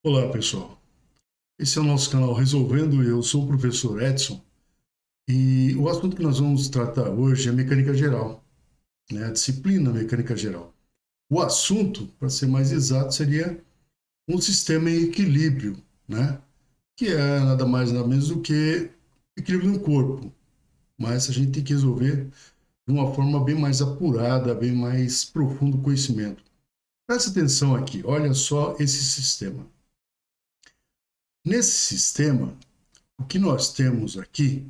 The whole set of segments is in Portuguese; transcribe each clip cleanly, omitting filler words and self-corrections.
Olá, pessoal. Esse é o nosso canal Resolvendo. Eu sou o professor Edson e o assunto que nós vamos tratar hoje é mecânica geral, né? A disciplina mecânica geral. O assunto, para ser mais exato, seria um sistema em equilíbrio, né? Que é nada mais nada menos do que equilíbrio no corpo, mas a gente tem que resolver de uma forma bem mais apurada, bem mais profundo o conhecimento. Presta atenção aqui, olha só esse sistema. Nesse sistema, o que nós temos aqui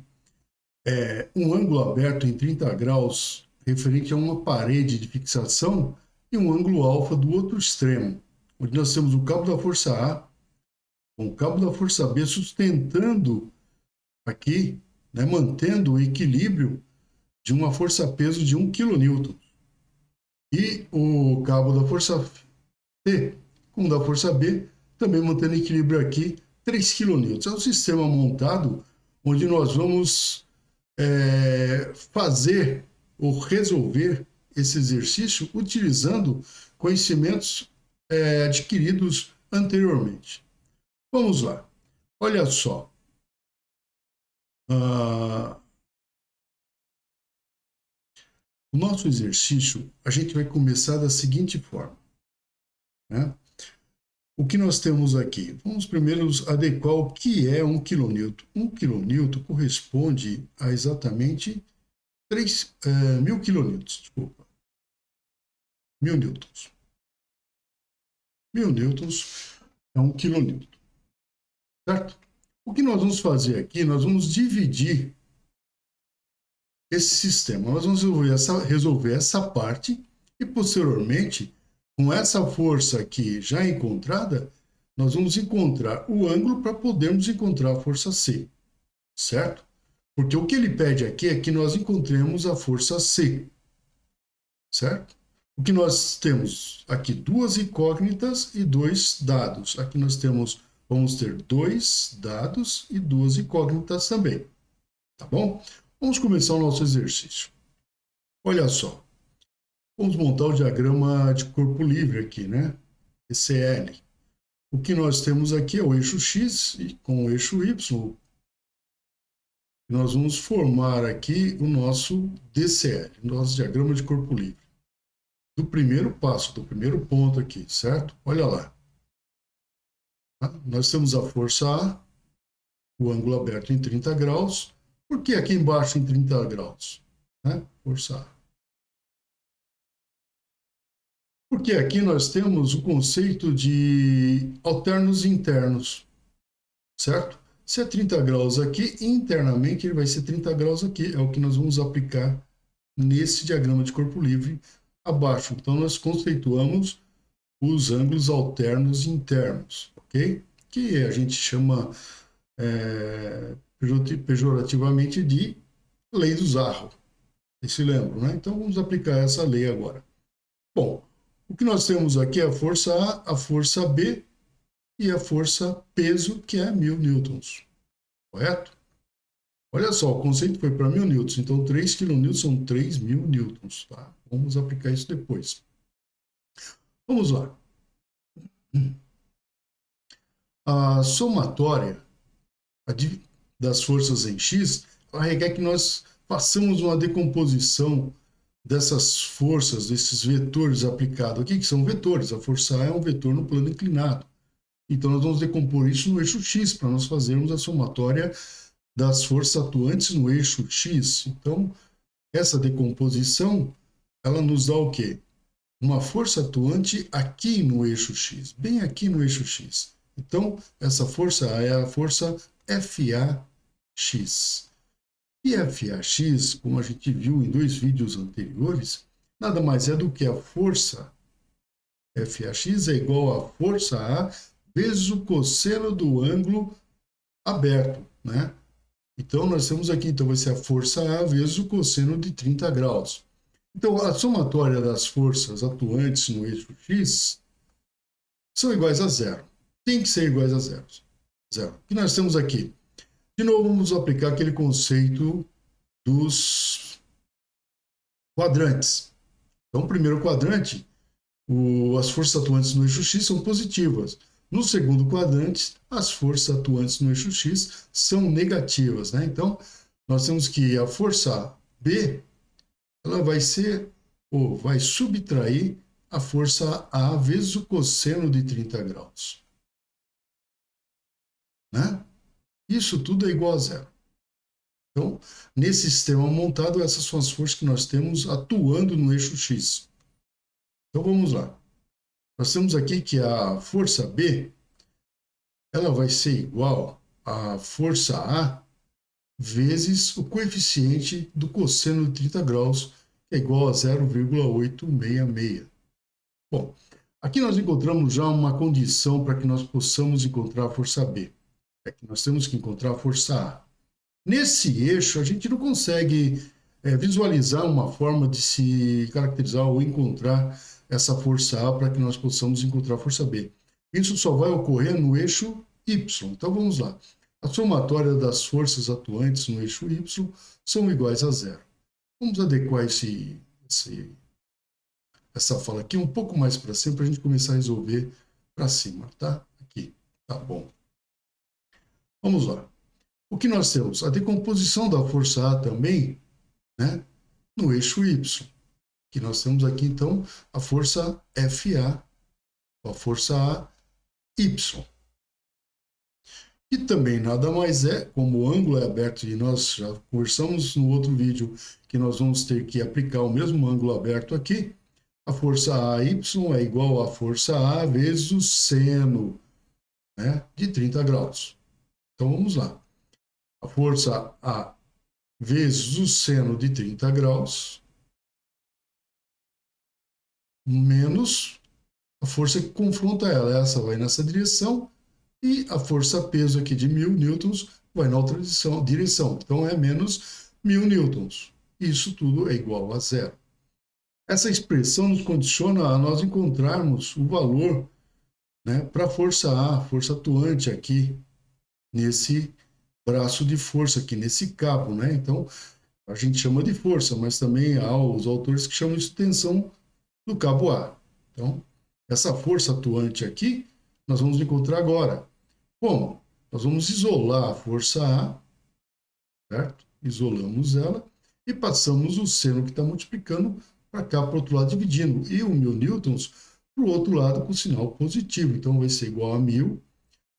um ângulo aberto em 30 graus referente a uma parede de fixação e um ângulo alfa do outro extremo, onde nós temos o cabo da força A com o cabo da força B sustentando aqui, né, mantendo o equilíbrio de uma força-peso de 1 kN. E o cabo da força C com o da força B também mantendo equilíbrio aqui 3 kN. É um sistema montado onde nós vamos fazer ou resolver esse exercício utilizando conhecimentos adquiridos anteriormente. Vamos lá. Olha só. O nosso exercício, a gente vai começar da seguinte forma, né? O que nós temos aqui? Vamos primeiro adequar o que é 1 kN. 1 kN corresponde a exatamente 1.000 kN, desculpa. 1.000 newtons. 1.000 newtons é 1 kN. Certo? O que nós vamos fazer aqui, nós vamos dividir esse sistema. Nós vamos resolver essa parte e, posteriormente, com essa força aqui já encontrada, nós vamos encontrar o ângulo para podermos encontrar a força C, certo? Porque o que ele pede aqui é que nós encontremos a força C, certo? O que nós temos aqui, duas incógnitas e dois dados. Aqui nós vamos ter dois dados e duas incógnitas também, tá bom? Vamos começar o nosso exercício. Olha só, vamos montar o diagrama de corpo livre aqui, né? ECL. O que nós temos aqui é o eixo X e com o eixo Y. Nós vamos formar aqui o nosso DCL, nosso diagrama de corpo livre. Do primeiro passo, do primeiro ponto aqui, certo? Olha lá. Nós temos a força A, o ângulo aberto em 30 graus. Por que aqui embaixo em 30 graus? Né? Força A. Porque aqui nós temos o conceito de alternos internos, certo? Se é 30 graus aqui, internamente ele vai ser 30 graus aqui. É o que nós vamos aplicar nesse diagrama de corpo livre abaixo. Então, nós conceituamos os ângulos alternos internos, ok? Que a gente chama pejorativamente de lei do Zarro. Vocês se lembram, né? Então, vamos aplicar essa lei agora. Bom, o que nós temos aqui é a força A, a força B e a força peso, que é 1.000 newtons, correto? Olha só, o conceito foi para 1.000 newtons, então 3 kN são 3.000 newtons, tá? Vamos aplicar isso depois. Vamos lá. A somatória das forças em X, ela requer que nós façamos uma decomposição dessas forças, desses vetores aplicados aqui, que são vetores. A força A é um vetor no plano inclinado. Então, nós vamos decompor isso no eixo X, para nós fazermos a somatória das forças atuantes no eixo X. Então, essa decomposição, ela nos dá o quê? Uma força atuante aqui no eixo X, bem aqui no eixo X. Então, essa força é a força FAX. E FAX, como a gente viu em 2 vídeos anteriores, nada mais é do que a força FAX é igual à força A vezes o cosseno do ângulo aberto, né? Então, nós temos aqui, então vai ser a força A vezes o cosseno de 30 graus. Então, a somatória das forças atuantes no eixo X são iguais a zero. Tem que ser iguais a zero. Zero. O que nós temos aqui? De novo, vamos aplicar aquele conceito dos quadrantes. Então, o primeiro quadrante, as forças atuantes no eixo X são positivas. No segundo quadrante, as forças atuantes no eixo X são negativas, né? Então, nós temos que a força B, ela vai ser, ou vai subtrair a força A vezes o cosseno de 30 graus, né? Isso tudo é igual a zero. Então, nesse sistema montado, essas são as forças que nós temos atuando no eixo X. Então, vamos lá. Nós temos aqui que a força B, ela vai ser igual à força A vezes o coeficiente do cosseno de 30 graus, que é igual a 0,866. Bom, aqui nós encontramos já uma condição para que nós possamos encontrar a força B. É que nós temos que encontrar a força A. Nesse eixo, a gente não consegue visualizar uma forma de se caracterizar ou encontrar essa força A para que nós possamos encontrar a força B. Isso só vai ocorrer no eixo Y. Então, vamos lá. A somatória das forças atuantes no eixo Y são iguais a zero. Vamos adequar essa fala aqui um pouco mais para cima para a gente começar a resolver para cima, tá? Aqui, tá bom. Vamos lá. O que nós temos? A decomposição da força A também, né, no eixo Y. Que nós temos aqui, então, a força FA, a força A, Y. E também nada mais é, como o ângulo é aberto, e nós já conversamos no outro vídeo que nós vamos ter que aplicar o mesmo ângulo aberto aqui, a força AY é igual à força A vezes o seno, né, de 30 graus. Então vamos lá. A força A vezes o seno de 30 graus menos a força que confronta ela. Essa vai nessa direção e a força peso aqui de 1000 newtons vai na outra direção. Então é menos 1000 newtons. Isso tudo é igual a zero. Essa expressão nos condiciona a nós encontrarmos o valor, né, para a força A, força atuante aqui nesse braço de força aqui, nesse cabo, né? Então, a gente chama de força, mas também há os autores que chamam de tensão do cabo A. Então, essa força atuante aqui, nós vamos encontrar agora. Como? Nós vamos isolar a força A, certo? Isolamos ela e passamos o seno que está multiplicando para cá, para o outro lado, dividindo. E o 1000 newtons para o outro lado com sinal positivo. Então, vai ser igual a 1000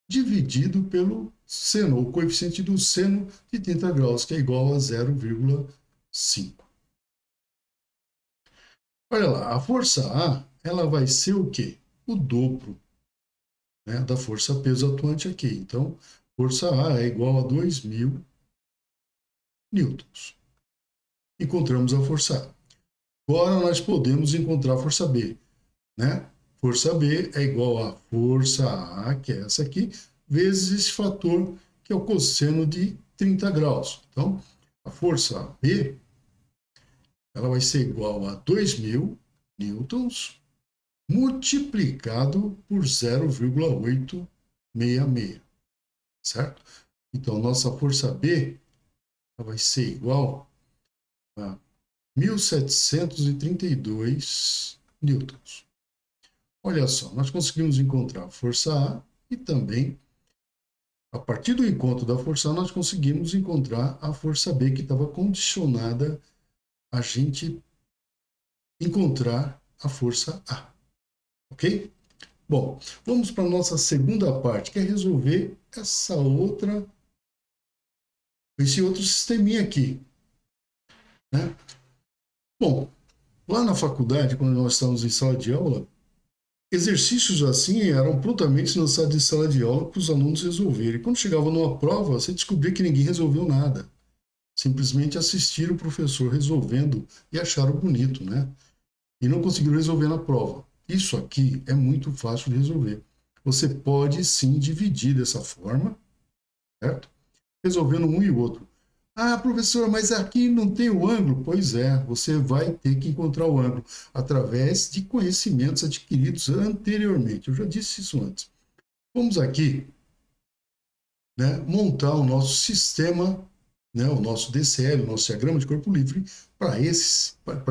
dividido pelo seno, o coeficiente do seno de 30 graus, que é igual a 0,5. Olha lá, a força A, ela vai ser o quê? O dobro, né, da força peso atuante aqui. Então, força A é igual a 2000 newtons. Encontramos a força A. Agora nós podemos encontrar a força B, né? Força B é igual a força A, que é essa aqui, vezes esse fator, que é o cosseno de 30 graus. Então, a força B, ela vai ser igual a 2000 newtons multiplicado por 0,866, certo? Então, nossa força B vai ser igual a 1732 newtons. Olha só, nós conseguimos encontrar a força A e também, a partir do encontro da força A, nós conseguimos encontrar a força B, que estava condicionada a gente encontrar a força A. Ok? Bom, vamos para a nossa segunda parte, que é resolver esse outro sisteminha aqui, né? Bom, lá na faculdade, quando nós estávamos em sala de aula, exercícios assim eram prontamente lançados em sala de aula para os alunos resolverem. Quando chegava numa prova, você descobria que ninguém resolveu nada. Simplesmente assistiram o professor resolvendo e acharam bonito, né? E não conseguiram resolver na prova. Isso aqui é muito fácil de resolver. Você pode sim dividir dessa forma, certo? Resolvendo um e o outro. Ah, professor, mas aqui não tem o ângulo. Pois é, você vai ter que encontrar o ângulo através de conhecimentos adquiridos anteriormente. Eu já disse isso antes. Vamos aqui, né, montar o nosso sistema, né, o nosso DCL, o nosso diagrama de corpo livre, para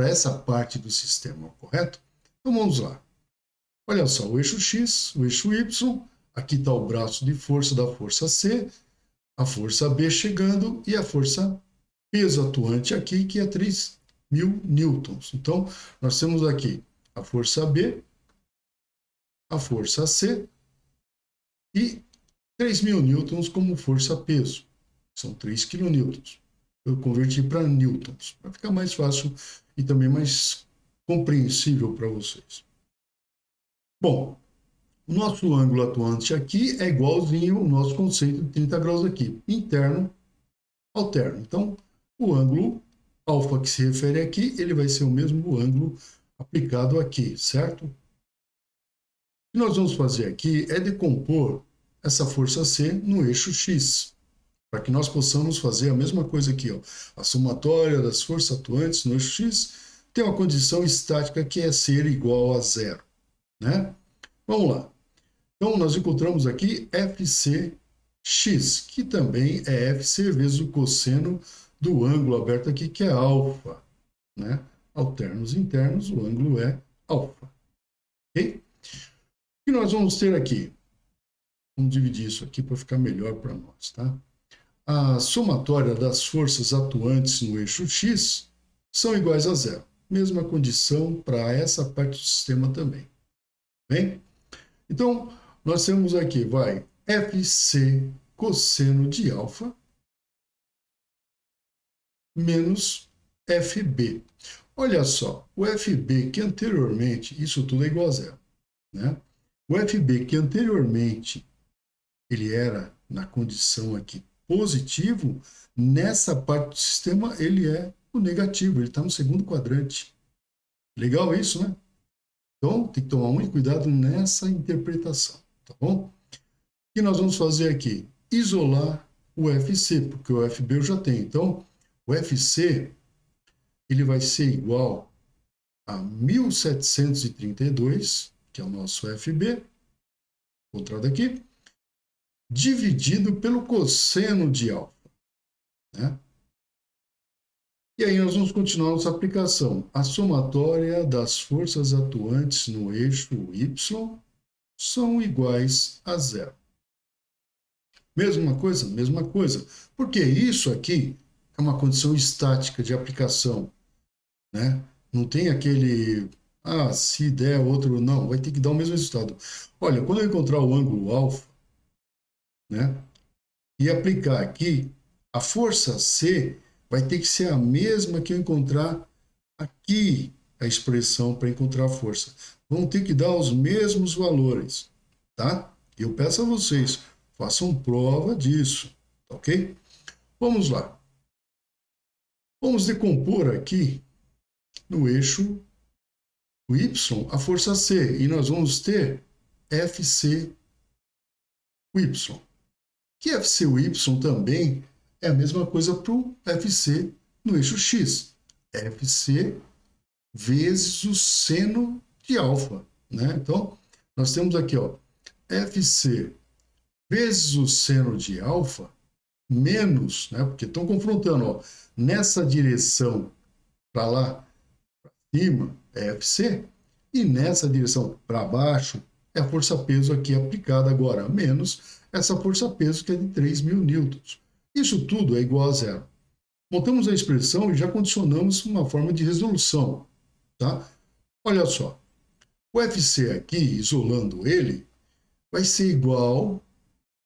essa parte do sistema, correto? Então vamos lá. Olha só, o eixo X, o eixo Y, Aqui está o braço de força da força C, a força B chegando e a força peso atuante aqui, que é 3.000 newtons. Então, nós temos aqui a força B, a força C e 3.000 newtons como força peso. São 3 quilonewtons. Eu converti para newtons, para ficar mais fácil e também mais compreensível para vocês. Bom, o nosso ângulo atuante aqui é igualzinho ao nosso conceito de 30 graus aqui, interno, alterno. Então, o ângulo alfa que se refere aqui, ele vai ser o mesmo ângulo aplicado aqui, certo? O que nós vamos fazer aqui é decompor essa força C no eixo X, para que nós possamos fazer a mesma coisa aqui, ó. A somatória das forças atuantes no eixo X tem uma condição estática que é ser igual a zero, né? Vamos lá. Então, nós encontramos aqui FCX, que também é FC vezes o cosseno do ângulo aberto aqui, que é alfa, né? Alternos internos, o ângulo é alfa. Ok? O que nós vamos ter aqui? Vamos dividir isso aqui para ficar melhor para nós, tá? A somatória das forças atuantes no eixo X são iguais a zero. Mesma condição para essa parte do sistema também. Bem? Então, nós temos aqui, vai, FC cosseno de alfa menos FB. Olha só, o FB que anteriormente, isso tudo é igual a zero, né? O FB que anteriormente ele era na condição aqui positivo, nessa parte do sistema ele é o negativo, ele está no segundo quadrante. Legal isso, né? Então, tem que tomar muito cuidado nessa interpretação, tá bom? O que nós vamos fazer aqui? Isolar o FC, porque o FB eu já tenho. Então, o FC ele vai ser igual a 1732, que é o nosso FB, encontrado aqui, dividido pelo cosseno de alfa, né? E aí nós vamos continuar nossa aplicação. A somatória das forças atuantes no eixo Y são iguais a zero. Mesma coisa? Mesma coisa. Porque isso aqui é uma condição estática de aplicação, né? Não tem aquele, se der outro, não, vai ter que dar o mesmo resultado. Olha, quando eu encontrar o ângulo alfa, né, e aplicar aqui, a força C vai ter que ser a mesma que eu encontrar aqui, a expressão para encontrar a força. Vão ter que dar os mesmos valores, tá? Eu peço a vocês, façam prova disso, tá ok? Vamos lá. Vamos decompor aqui no eixo Y a força C, e nós vamos ter FCY. Que FCY também é a mesma coisa para o FC no eixo X. FC vezes o seno de alfa, né? Então, nós temos aqui, ó, FC vezes o seno de alfa menos, né? Porque estão confrontando, ó, nessa direção para lá, para cima, é FC, e nessa direção para baixo, é a força-peso aqui aplicada agora, menos essa força-peso que é de 3.000 newtons. Isso tudo é igual a zero. Montamos a expressão e já condicionamos uma forma de resolução, tá? Olha só, o FC aqui, isolando ele, vai ser igual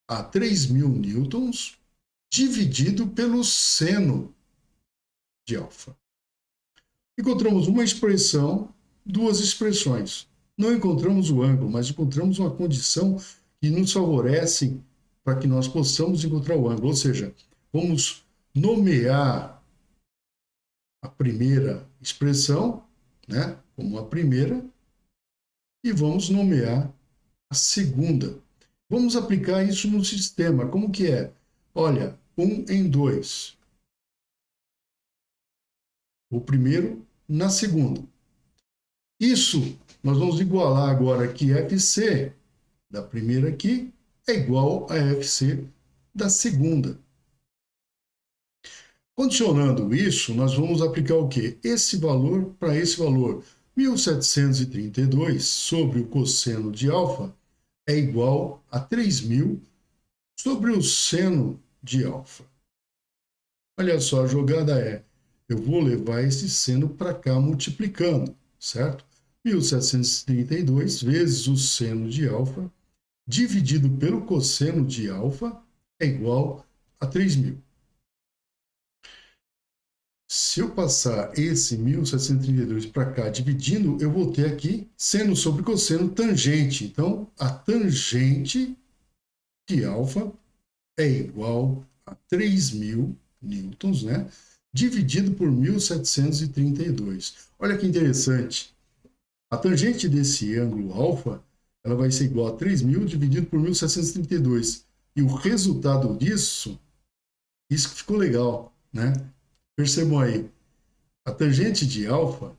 a 3.000 newtons dividido pelo seno de alfa. Encontramos uma expressão, duas expressões. Não encontramos o ângulo, mas encontramos uma condição que nos favorece para que nós possamos encontrar o ângulo. Ou seja, vamos nomear a primeira expressão, né, como a primeira, e vamos nomear a segunda. Vamos aplicar isso no sistema. Como que é? Olha, 1 em 2. O primeiro na segunda. Isso nós vamos igualar agora que FC da primeira aqui é igual a FC da segunda. Condicionando isso, nós vamos aplicar o quê? Esse valor para esse valor. 1732 sobre o cosseno de alfa é igual a 3.000 sobre o seno de alfa. Olha só, a jogada é, eu vou levar esse seno para cá multiplicando, certo? 1732 vezes o seno de alfa dividido pelo cosseno de alfa é igual a 3.000. Se eu passar esse 1732 para cá dividindo, eu vou ter aqui seno sobre cosseno tangente. Então, a tangente de alfa é igual a 3.000 newtons, né? Dividido por 1732. Olha que interessante. A tangente desse ângulo alfa, ela vai ser igual a 3.000 dividido por 1732. E o resultado disso, isso que ficou legal, né? Percebam aí, a tangente de alfa,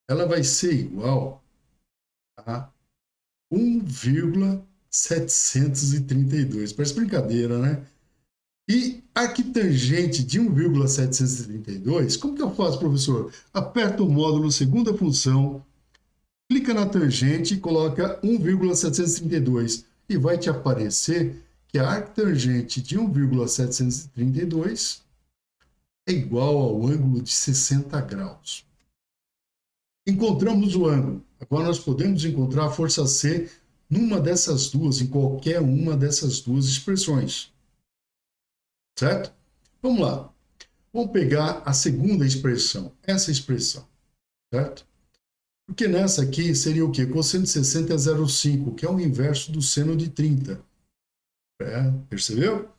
ela vai ser igual a 1,732. Parece brincadeira, né? E arquitangente de 1,732, como que eu faço, professor? Aperta o módulo segunda função, clica na tangente e coloca 1,732 e vai te aparecer que a arctangente de 1,732 é igual ao ângulo de 60 graus. Encontramos o ângulo. Agora nós podemos encontrar a força C numa dessas duas, em qualquer uma dessas duas expressões. Certo? Vamos lá. Vamos pegar a segunda expressão, essa expressão. Certo? Porque nessa aqui seria o quê? Cosseno de 60 é 0,5, que é o inverso do seno de 30. Percebeu?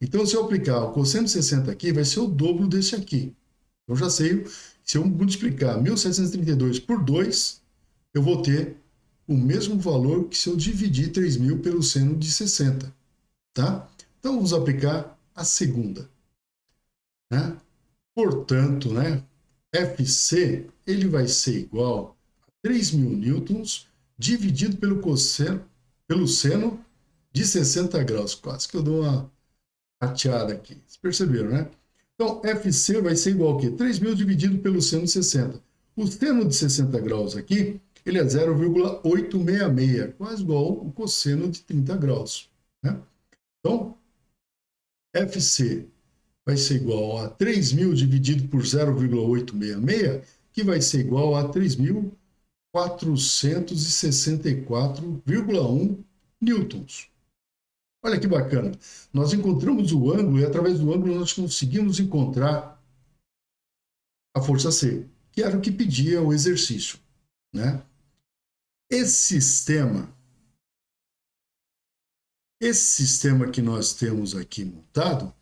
Então, se eu aplicar o cosseno de 60 aqui, vai ser o dobro desse aqui. Eu já sei, se eu multiplicar 1732 por 2, eu vou ter o mesmo valor que se eu dividir 3.000 pelo seno de 60. Tá? Então, vamos aplicar a segunda. Né? Portanto, né, FC ele vai ser igual a 3.000 newtons dividido pelo seno de 60 graus. Quase que eu dou uma rateada aqui. Vocês perceberam, né? Então, FC vai ser igual ao quê? 3.000 dividido pelo seno de 60. O seno de 60 graus aqui, ele é 0,866, quase igual o cosseno de 30 graus. Né? Então, FC vai ser igual a 3.000 dividido por 0,866, que vai ser igual a 3.464,1 newtons. Olha que bacana. Nós encontramos o ângulo e através do ângulo nós conseguimos encontrar a força C, que era o que pedia o exercício, né? Esse sistema que nós temos aqui montado,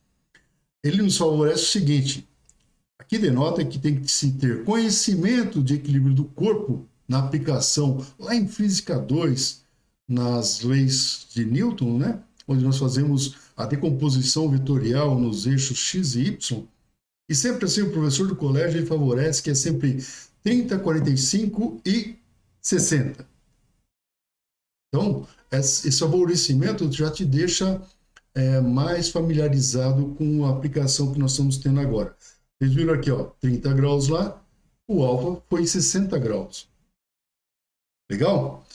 ele nos favorece o seguinte, aqui denota que tem que se ter conhecimento de equilíbrio do corpo na aplicação lá em Física 2, nas leis de Newton, né? Onde nós fazemos a decomposição vetorial nos eixos x e y, e sempre assim o professor do colégio ele favorece que é sempre 30, 45 e 60. Então, esse favorecimento já te deixa mais familiarizado com a aplicação que nós estamos tendo agora. Vocês viram aqui, ó, 30 graus lá, o alfa foi 60 graus. Legal?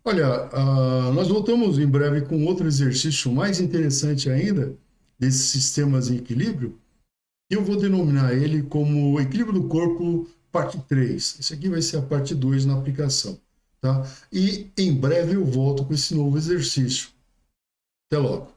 Olha, nós voltamos em breve com outro exercício mais interessante ainda, desses sistemas em equilíbrio, e eu vou denominar ele como equilíbrio do corpo, parte 3. Esse aqui vai ser a parte 2 na aplicação. Tá? E em breve eu volto com esse novo exercício. Até logo.